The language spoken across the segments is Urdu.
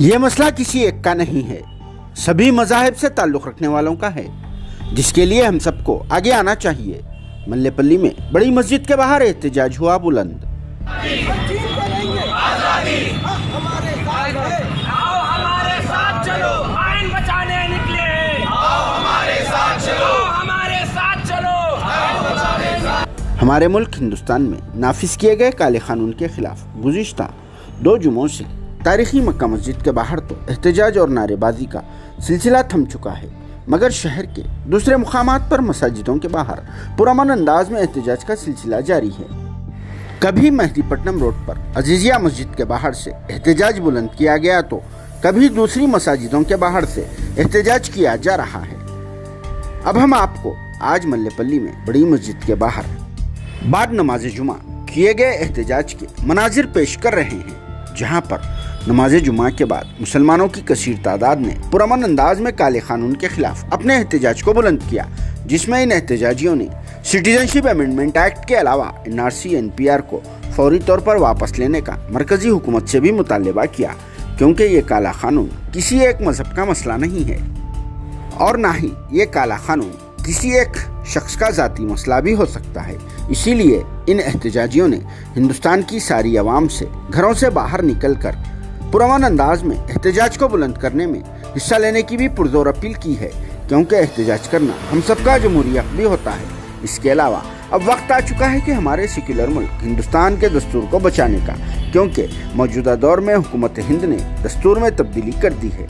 یہ مسئلہ کسی ایک کا نہیں ہے، سبھی مذاہب سے تعلق رکھنے والوں کا ہے، جس کے لیے ہم سب کو آگے آنا چاہیے۔ ملے پلی میں بڑی مسجد کے باہر احتجاج ہوا بلند۔ ہمارے ملک ہندوستان میں نافذ کیے گئے کالے قانون کے خلاف گزشتہ 2 جمعوں سے تاریخی مکہ مسجد کے باہر تو احتجاج اور نعرے بازی کا سلسلہ تھم چکا ہے، مگر شہر کے دوسرے مقامات پر مساجدوں کے باہر پرامن انداز میں احتجاج کا سلسلہ جاری ہے۔ کبھی مہدی پٹنم روڈ پر عزیزیہ مسجد کے باہر سے احتجاج بلند کیا گیا تو کبھی دوسری مساجدوں کے باہر سے احتجاج کیا جا رہا ہے۔ اب ہم آپ کو آج ملے پلی میں بڑی مسجد کے باہر بعد نماز جمعہ کیے گئے احتجاج کے مناظر پیش کر رہے ہیں، جہاں پر نماز جمعہ کے بعد مسلمانوں کی کثیر تعداد نے پرامن انداز میں کالے قانون کے خلاف اپنے احتجاج کو بلند کیا، جس میں ان احتجاجیوں نے سٹیزنشپ امینڈمنٹ ایکٹ کے علاوہ NRC NPR کو فوری طور پر واپس لینے کا مرکزی حکومت سے بھی مطالبہ کیا، کیونکہ یہ کالا قانون کسی ایک مذہب کا مسئلہ نہیں ہے اور نہ ہی یہ کالا قانون کسی ایک شخص کا ذاتی مسئلہ بھی ہو سکتا ہے۔ اسی لیے ان احتجاجیوں نے ہندوستان کی ساری عوام سے گھروں سے باہر نکل کر پرامن انداز میں احتجاج کو بلند کرنے میں حصہ لینے کی بھی پرزور اپیل کی ہے، کیونکہ احتجاج کرنا ہم سب کا جمہوری حق بھی ہوتا ہے۔ اس کے علاوہ اب وقت آ چکا ہے کہ ہمارے سیکولر ملک ہندوستان کے دستور کو بچانے کا، کیونکہ موجودہ دور میں حکومت ہند نے دستور میں تبدیلی کر دی ہے،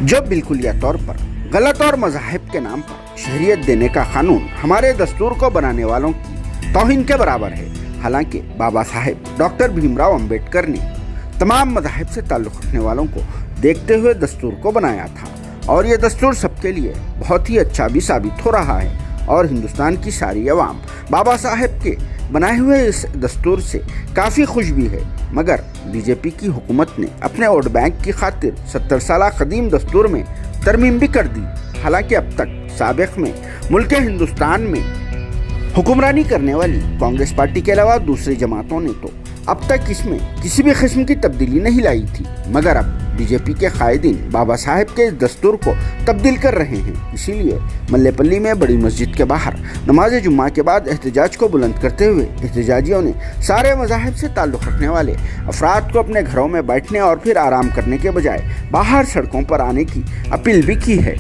جو بالکلیہ طور پر غلط اور مذاہب کے نام پر شہریت دینے کا قانون ہمارے دستور کو بنانے والوں کی توہین کے برابر ہے۔ حالانکہ بابا صاحب ڈاکٹر بھیم راؤ امبیڈکر نے تمام مذاہب سے تعلق رکھنے والوں کو دیکھتے ہوئے دستور کو بنایا تھا، اور یہ دستور سب کے لیے بہت ہی اچھا بھی ثابت ہو رہا ہے، اور ہندوستان کی ساری عوام بابا صاحب کے بنائے ہوئے اس دستور سے کافی خوش بھی ہے۔ مگر BJP کی حکومت نے اپنے ووٹ بینک کی خاطر 70 سالہ قدیم دستور میں ترمیم بھی کر دی۔ حالانکہ اب تک سابق میں ملک ہندوستان میں حکمرانی کرنے والی کانگریس پارٹی کے علاوہ دوسری جماعتوں نے تو اب تک اس میں کسی بھی قسم کی تبدیلی نہیں لائی تھی، مگر اب BJP کے قائدین بابا صاحب کے دستور کو تبدیل کر رہے ہیں۔ اسی لیے ملے پلی میں بڑی مسجد کے باہر نماز جمعہ کے بعد احتجاج کو بلند کرتے ہوئے احتجاجیوں نے سارے مذاہب سے تعلق رکھنے والے افراد کو اپنے گھروں میں بیٹھنے اور پھر آرام کرنے کے بجائے باہر سڑکوں پر آنے کی اپیل بھی کی ہے،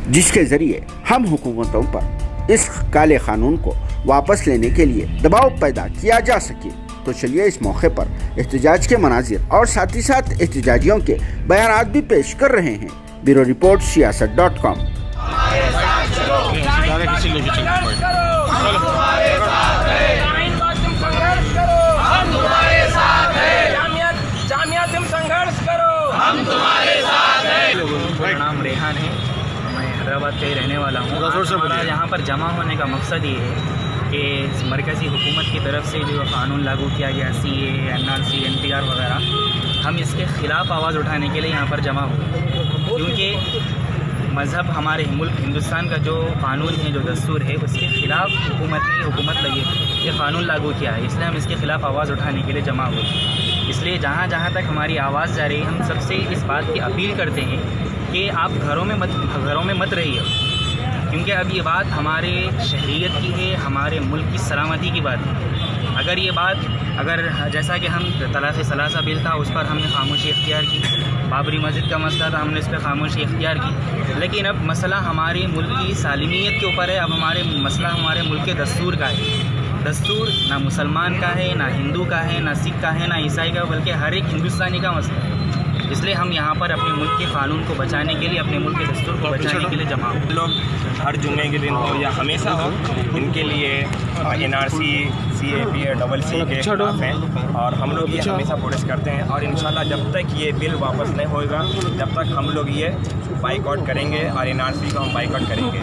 جس کے ذریعے ہم حکومتوں پر اس کالے قانون کو واپس لینے کے لیے دباؤ پیدا کیا جا سکے۔ تو چلیے اس موقع پر احتجاج کے مناظر اور ساتھ ہی ساتھ احتجاجیوں کے بیانات بھی پیش کر رہے ہیں۔ بیورو رپورٹ سیاست.com۔ نام ریحان ہے، میں حیدرآباد کا ہی رہنے والا ہوں۔ یہاں پر جمع ہونے کا مقصد یہ ہے کہ مرکزی حکومت کی طرف سے جو قانون لاگو کیا گیا CA NRC NPR وغیرہ، ہم اس کے خلاف آواز اٹھانے کے لیے یہاں پر جمع ہوئے، کیونکہ مذہب ہمارے ملک ہندوستان کا جو قانون ہے، جو دستور ہے، اس کے خلاف حکومت لگی یہ قانون لاگو کیا ہے، اس لیے ہم اس کے خلاف آواز اٹھانے کے لیے جمع ہوئے۔ اس لیے جہاں جہاں تک ہماری آواز جا رہی ہے، ہم سب سے اس بات کی اپیل کرتے ہیں کہ آپ گھروں میں مت رہیے، کیونکہ اب یہ بات ہمارے شہریت کی ہے، ہمارے ملک کی سلامتی کی بات ہے۔ اگر جیسا کہ ہم طلاق ثلاثہ بل تھا، اس پر ہم نے خاموشی اختیار کی، بابری مسجد کا مسئلہ تھا، ہم نے اس پہ خاموشی اختیار کی، لیکن اب مسئلہ ہمارے ملک کی سالمیت کے اوپر ہے۔ اب مسئلہ ہمارے ملک کے دستور کا ہے۔ دستور نہ مسلمان کا ہے، نہ ہندو کا ہے، نہ سکھ کا ہے، نہ عیسائی کا، بلکہ ہر ایک ہندوستانی کا مسئلہ ہے۔ اس لیے ہم یہاں پر اپنے ملک کے قانون کو بچانے کے لیے، اپنے ملک کے دستور کو بچانے کے لیے جمع ہوں۔ لوگ ہر جمعے کے دن ہو یا ہمیشہ ہو، ان کے لیے NRC CAP CC کے خلاف ہیں، اور ہم لوگ یہ ہمیشہ پروٹیسٹ کرتے ہیں، اور انشاءاللہ جب تک یہ بل واپس نہیں ہوگا، جب تک ہم لوگ یہ بائیکاٹ کریں گے، اور NRC کو ہم بائیکاٹ کریں گے۔